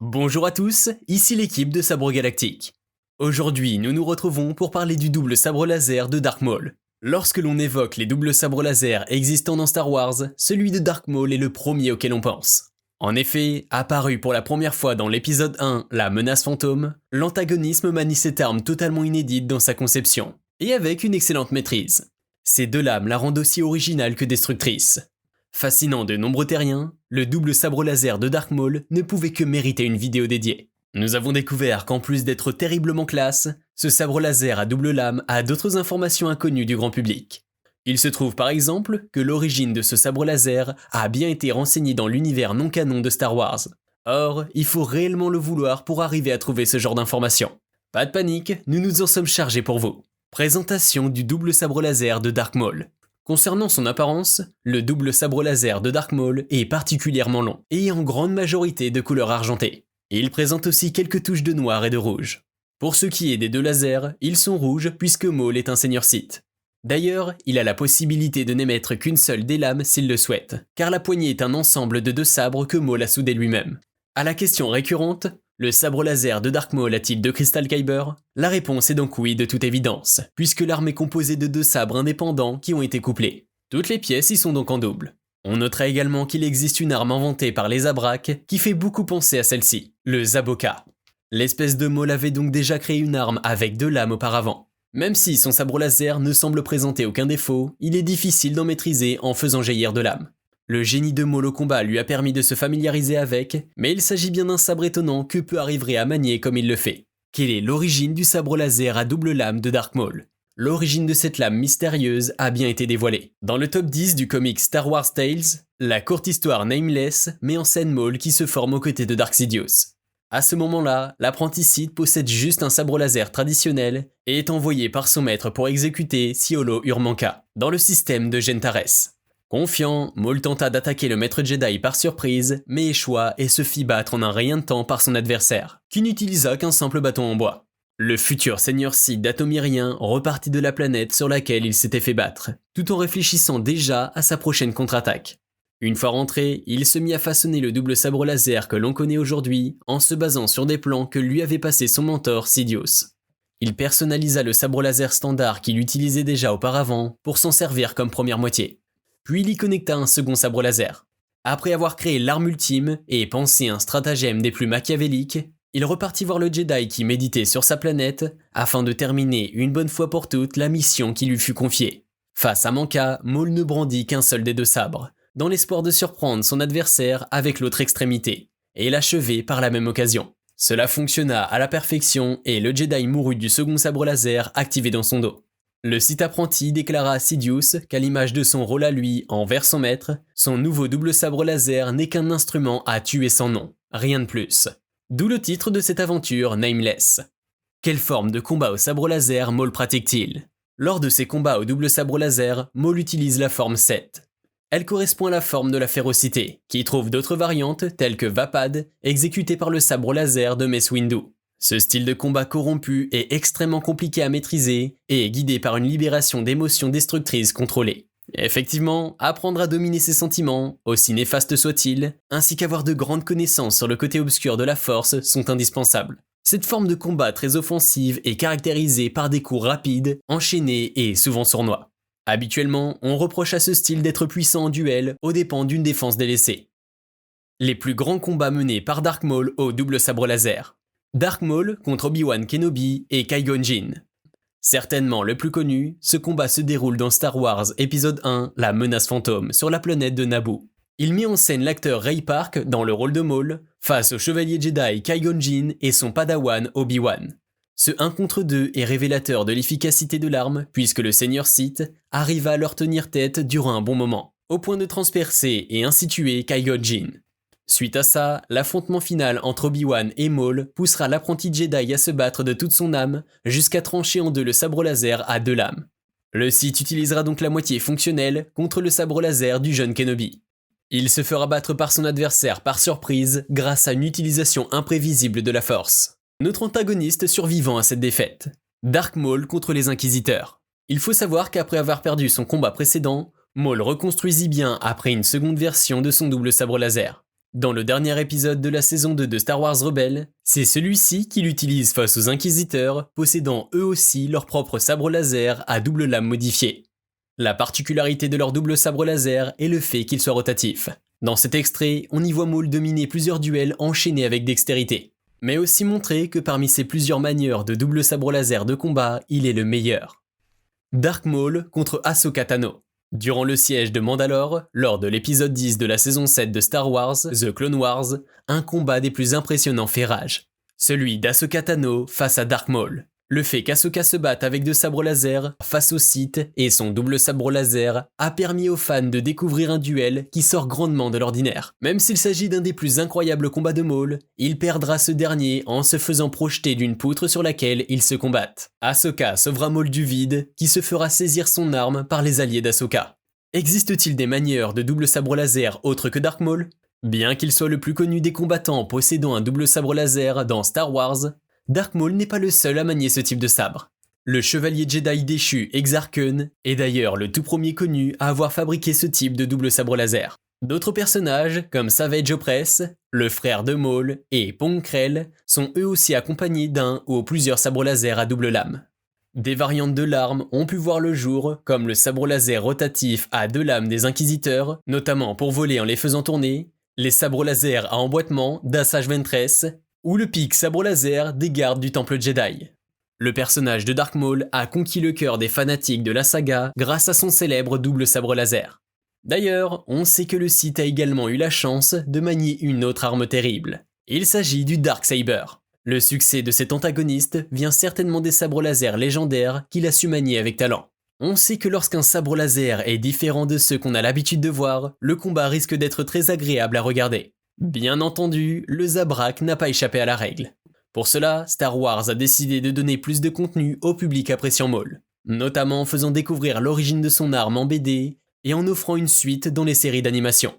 Bonjour à tous, ici l'équipe de Sabre Galactique. Aujourd'hui, nous nous retrouvons pour parler du double sabre laser de Dark Maul. Lorsque l'on évoque les doubles sabres laser existants dans Star Wars, celui de Dark Maul est le premier auquel on pense. En effet, apparu pour la première fois dans l'épisode 1, la menace fantôme, l'antagonisme manie cette arme totalement inédite dans sa conception, et avec une excellente maîtrise. Ces deux lames la rendent aussi originale que destructrice. Fascinant de nombreux terriens, le double sabre laser de Dark Maul ne pouvait que mériter une vidéo dédiée. Nous avons découvert qu'en plus d'être terriblement classe, ce sabre laser à double lame a d'autres informations inconnues du grand public. Il se trouve par exemple que l'origine de ce sabre laser a bien été renseignée dans l'univers non canon de Star Wars. Or, il faut réellement le vouloir pour arriver à trouver ce genre d'informations. Pas de panique, nous nous en sommes chargés pour vous. Présentation du double sabre laser de Dark Maul. Concernant son apparence, le double sabre laser de Dark Maul est particulièrement long et en grande majorité de couleur argentée. Il présente aussi quelques touches de noir et de rouge. Pour ce qui est des deux lasers, ils sont rouges puisque Maul est un Seigneur Sith. D'ailleurs, il a la possibilité de n'émettre qu'une seule des lames s'il le souhaite, car la poignée est un ensemble de deux sabres que Maul a soudés lui-même. À la question récurrente, le sabre laser de Dark Maul a-t-il deux Crystal Kyber ? La réponse est donc oui de toute évidence, puisque l'arme est composée de deux sabres indépendants qui ont été couplés. Toutes les pièces y sont donc en double. On notera également qu'il existe une arme inventée par les Zabrak qui fait beaucoup penser à celle-ci, le Zaboka. L'espèce de Maul avait donc déjà créé une arme avec deux lames auparavant. Même si son sabre laser ne semble présenter aucun défaut, il est difficile d'en maîtriser en faisant jaillir de lames. Le génie de Maul au combat lui a permis de se familiariser avec, mais il s'agit bien d'un sabre étonnant que peu arriverait à manier comme il le fait. Quelle est l'origine du sabre laser à double lame de Dark Maul ? L'origine de cette lame mystérieuse a bien été dévoilée. Dans le top 10 du comic Star Wars Tales, la courte histoire Nameless met en scène Maul qui se forme aux côtés de Dark Sidious. À ce moment-là, l'apprenti Sith possède juste un sabre laser traditionnel et est envoyé par son maître pour exécuter Siolo Urmanka dans le système de Gentares. Confiant, Maul tenta d'attaquer le maître Jedi par surprise, mais échoua et se fit battre en un rien de temps par son adversaire, qui n'utilisa qu'un simple bâton en bois. Le futur seigneur Sith d'Atomirien repartit de la planète sur laquelle il s'était fait battre, tout en réfléchissant déjà à sa prochaine contre-attaque. Une fois rentré, il se mit à façonner le double sabre laser que l'on connaît aujourd'hui, en se basant sur des plans que lui avait passés son mentor Sidious. Il personnalisa le sabre laser standard qu'il utilisait déjà auparavant pour s'en servir comme première moitié. Puis il y connecta un second sabre laser. Après avoir créé l'arme ultime et pensé un stratagème des plus machiavéliques, il repartit voir le Jedi qui méditait sur sa planète afin de terminer une bonne fois pour toutes la mission qui lui fut confiée. Face à Manka, Maul ne brandit qu'un seul des deux sabres, dans l'espoir de surprendre son adversaire avec l'autre extrémité, et l'achever par la même occasion. Cela fonctionna à la perfection et le Jedi mourut du second sabre laser activé dans son dos. Le Sith apprenti déclara à Sidious qu'à l'image de son rôle à lui envers son maître, son nouveau double sabre laser n'est qu'un instrument à tuer sans nom, rien de plus. D'où le titre de cette aventure, Nameless. Quelle forme de combat au sabre laser Maul pratique-t-il ? Lors de ses combats au double sabre laser, Maul utilise la forme 7. Elle correspond à la forme de la férocité, qui trouve d'autres variantes telles que Vapad, exécutée par le sabre laser de Mace Windu. Ce style de combat corrompu est extrêmement compliqué à maîtriser et est guidé par une libération d'émotions destructrices contrôlées. Effectivement, apprendre à dominer ses sentiments, aussi néfastes soient-ils, ainsi qu'avoir de grandes connaissances sur le côté obscur de la force sont indispensables. Cette forme de combat très offensive est caractérisée par des coups rapides, enchaînés et souvent sournois. Habituellement, on reproche à ce style d'être puissant en duel aux dépens d'une défense délaissée. Les plus grands combats menés par Dark Maul au double sabre laser. Dark Maul contre Obi-Wan Kenobi et Qui-Gon Jinn. Certainement le plus connu, ce combat se déroule dans Star Wars épisode 1, la menace fantôme, sur la planète de Naboo. Il met en scène l'acteur Ray Park dans le rôle de Maul, face au chevalier Jedi Qui-Gon Jinn et son padawan Obi-Wan. Ce 1 contre 2 est révélateur de l'efficacité de l'arme, puisque le Seigneur Sith arriva à leur tenir tête durant un bon moment, au point de transpercer et ainsi tuer Qui-Gon Jinn. Suite à ça, l'affrontement final entre Obi-Wan et Maul poussera l'apprenti Jedi à se battre de toute son âme jusqu'à trancher en deux le sabre laser à deux lames. Le Sith utilisera donc la moitié fonctionnelle contre le sabre laser du jeune Kenobi. Il se fera battre par son adversaire par surprise grâce à une utilisation imprévisible de la force. Notre antagoniste survivant à cette défaite. Dark Maul contre les Inquisiteurs. Il faut savoir qu'après avoir perdu son combat précédent, Maul reconstruisit bien après une seconde version de son double sabre laser. Dans le dernier épisode de la saison 2 de Star Wars Rebels, c'est celui-ci qui l'utilise face aux Inquisiteurs, possédant eux aussi leur propre sabre laser à double lame modifié. La particularité de leur double sabre laser est le fait qu'il soit rotatif. Dans cet extrait, on y voit Maul dominer plusieurs duels enchaînés avec dextérité, mais aussi montrer que parmi ces plusieurs manières de double sabre laser de combat, il est le meilleur. Dark Maul contre Ahsoka Tano. Durant le siège de Mandalore, lors de l'épisode 10 de la saison 7 de Star Wars, The Clone Wars, un combat des plus impressionnants fait rage. Celui d'Ahsoka Tano face à Dark Maul. Le fait qu'Ahsoka se batte avec deux sabres laser face au Sith et son double sabre laser a permis aux fans de découvrir un duel qui sort grandement de l'ordinaire. Même s'il s'agit d'un des plus incroyables combats de Maul, il perdra ce dernier en se faisant projeter d'une poutre sur laquelle ils se combattent. Ahsoka sauvera Maul du vide, qui se fera saisir son arme par les alliés d'Ahsoka. Existe-t-il des manieurs de double sabre laser autres que Dark Maul ? Bien qu'il soit le plus connu des combattants possédant un double sabre laser dans Star Wars, Dark Maul n'est pas le seul à manier ce type de sabre. Le chevalier Jedi déchu Exar Kun est d'ailleurs le tout premier connu à avoir fabriqué ce type de double sabre laser. D'autres personnages, comme Savage Opress, le frère de Maul, et Pong Krell, sont eux aussi accompagnés d'un ou plusieurs sabres laser à double lame. Des variantes de l'arme ont pu voir le jour, comme le sabre laser rotatif à deux lames des Inquisiteurs, notamment pour voler en les faisant tourner, les sabres laser à emboîtement d'Asajj Ventress, ou le pic sabre laser des gardes du Temple Jedi. Le personnage de Dark Maul a conquis le cœur des fanatiques de la saga grâce à son célèbre double sabre laser. D'ailleurs, on sait que le Sith a également eu la chance de manier une autre arme terrible. Il s'agit du Darksaber. Le succès de cet antagoniste vient certainement des sabres laser légendaires qu'il a su manier avec talent. On sait que lorsqu'un sabre laser est différent de ceux qu'on a l'habitude de voir, le combat risque d'être très agréable à regarder. Bien entendu, le Zabrak n'a pas échappé à la règle. Pour cela, Star Wars a décidé de donner plus de contenu au public appréciant Maul, notamment en faisant découvrir l'origine de son arme en BD et en offrant une suite dans les séries d'animation.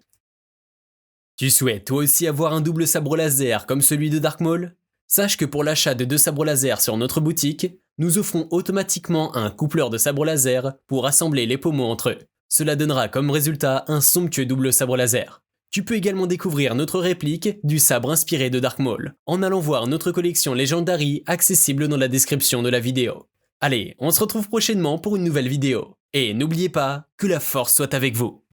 Tu souhaites toi aussi avoir un double sabre laser comme celui de Dark Maul ? Sache que pour l'achat de 2 sabres laser sur notre boutique, nous offrons automatiquement un coupleur de sabres laser pour assembler les pommeaux entre eux. Cela donnera comme résultat un somptueux double sabre laser. Tu peux également découvrir notre réplique du sabre inspiré de Dark Maul, en allant voir notre collection Legendary accessible dans la description de la vidéo. Allez, on se retrouve prochainement pour une nouvelle vidéo. Et n'oubliez pas que la force soit avec vous.